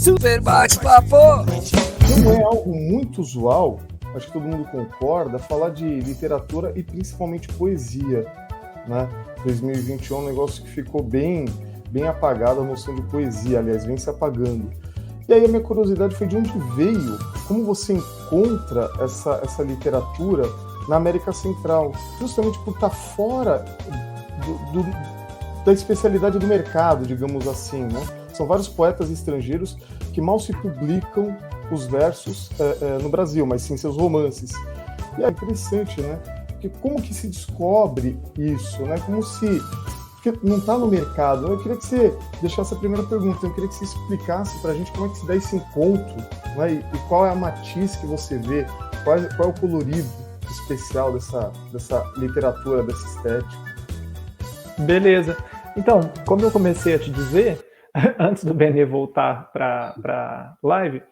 Super bate-papo! Não é algo muito usual, acho que todo mundo concorda, falar de literatura e principalmente poesia, né? 2021 é um negócio que ficou bem apagado, a noção de poesia, aliás, vem se apagando. E aí a minha curiosidade foi de onde veio, como você encontra essa literatura na América Central, justamente por estar fora da especialidade do mercado, digamos assim, né? São vários poetas estrangeiros que mal se publicam os versos no Brasil, mas sim seus romances. E é interessante, né? Porque como que se descobre isso, né? Como se... Porque não está no mercado. Eu queria que você deixasse a primeira pergunta, eu queria que você explicasse para a gente como é que se dá esse encontro, né? E qual é a matiz que você vê, qual é o colorido especial dessa literatura, dessa estética. Beleza. Então, como eu comecei a te dizer, antes do Benê voltar para a live,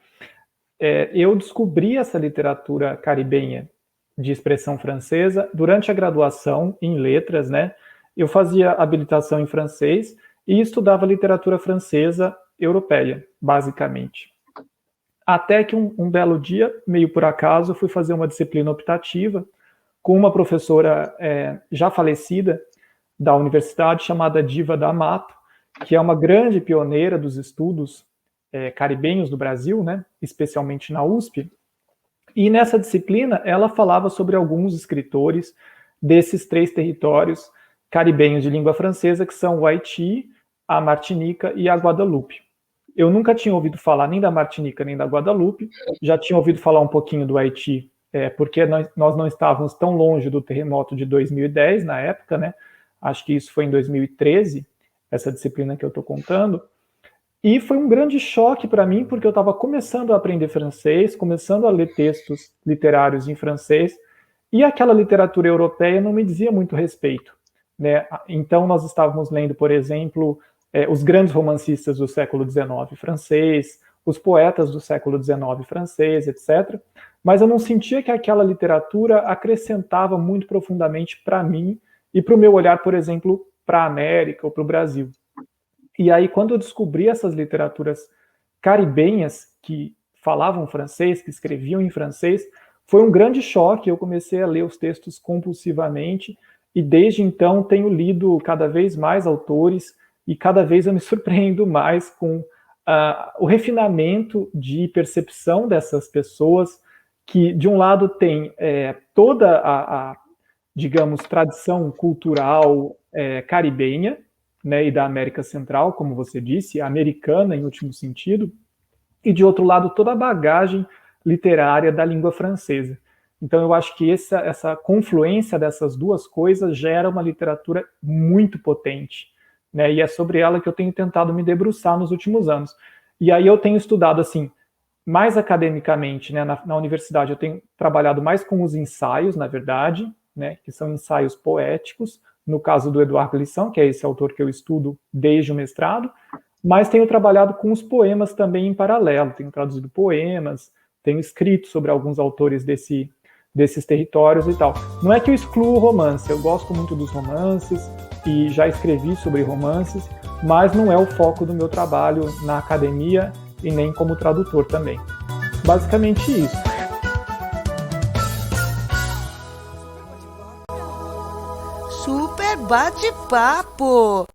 eu descobri essa literatura caribenha de expressão francesa durante a graduação em letras, né? Eu fazia habilitação em francês e estudava literatura francesa europeia, basicamente. Até que um belo dia, meio por acaso, fui fazer uma disciplina optativa com uma professora já falecida da universidade, chamada Diva D'Amato, que é uma grande pioneira dos estudos caribenhos do Brasil, né, especialmente na USP. E nessa disciplina, ela falava sobre alguns escritores desses 3 territórios caribenhos de língua francesa, que são o Haiti, a Martinica e a Guadalupe. Eu nunca tinha ouvido falar nem da Martinica nem da Guadalupe, já tinha ouvido falar um pouquinho do Haiti, porque nós não estávamos tão longe do terremoto de 2010, na época, né? Acho que isso foi em 2013, essa disciplina que eu estou contando. E foi um grande choque para mim, porque eu estava começando a aprender francês, começando a ler textos literários em francês, e aquela literatura europeia não me dizia muito respeito, né? Então nós estávamos lendo, por exemplo, os grandes romancistas do século XIX francês, os poetas do século XIX francês, etc. Mas eu não sentia que aquela literatura acrescentava muito profundamente para mim e para o meu olhar, por exemplo, para a América ou para o Brasil. E aí, quando eu descobri essas literaturas caribenhas que falavam francês, que escreviam em francês, foi um grande choque. Eu comecei a ler os textos compulsivamente e desde então tenho lido cada vez mais autores e cada vez eu me surpreendo mais com o refinamento de percepção dessas pessoas que, de um lado, tem toda a digamos, tradição cultural caribenha, né, e da América Central, como você disse, americana em último sentido, e de outro lado toda a bagagem literária da língua francesa. Então eu acho que essa confluência dessas duas coisas gera uma literatura muito potente, né, e é sobre ela que eu tenho tentado me debruçar nos últimos anos. E aí eu tenho estudado assim, mais academicamente, né, na universidade eu tenho trabalhado mais com os ensaios, na verdade, né, que são ensaios poéticos, no caso do Eduardo Glissant, que é esse autor que eu estudo desde o mestrado, mas tenho trabalhado com os poemas também em paralelo, tenho traduzido poemas, tenho escrito sobre alguns autores desses territórios e tal. Não é que eu excluo o romance, eu gosto muito dos romances e já escrevi sobre romances, mas não é o foco do meu trabalho na academia e nem como tradutor também. Basicamente isso. Super bate-papo!